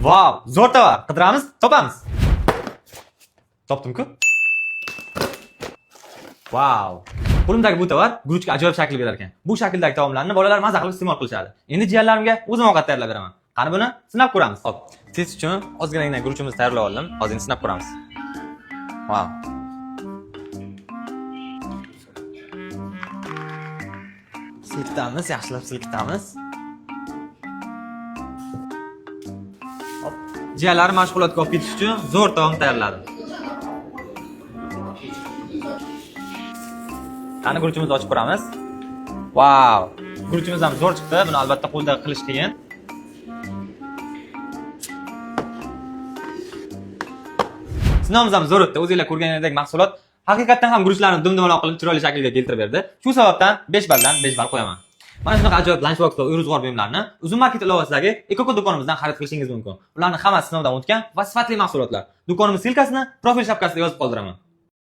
Vau, zo'r tovar. Qidiramiz, topamiz. Topdim-ku. Vau. Qo'limdagi bu tovar guruchga ajoyib shakl berar ekan. Bu shakldagi taomlarni bolalar maza qilib iste'mol qilishadi. Endi jiyanlarimga o'zim ovqat tayyorlab beraman. Qani buni sinab ko'ramiz. Xo'p, test uchun ozginagina guruchimizni tayyorlab oldim. Hozir endi sinab ko'ramiz. Vau. Silkitamiz, yaxshilab silkitamiz. Hop, jiyanlar mashg'ulotga olib ketish uchun zo'r taom tayyorladim. Qani guruchimizni ochib ko'ramiz. Vau! Guruchimiz ham zo'r chiqdi. Buni albatta qo'lda qilish qiyin. Sinovimiz ham zo'r o'tdi. O'zingizlar ko'rganingizdek mahsulot haqiqatan ham guruchlarni dumdumaloq qilib chiroyli shaklga keltirib berdi. Shu sababdan 5 balldan 5 ball qo'yaman. Mana shunaqa ajoyib lunchbox va uy-ro'zg'or buyumlarni Uzum Market ilovasidagi Ekoko do'konimizdan xarid qilishingiz mumkin. Ularni hammasi sinovdan o'tgan va sifatli mahsulotlar. Do'konimiz silkasini profil shapkasida yozib qoldiraman.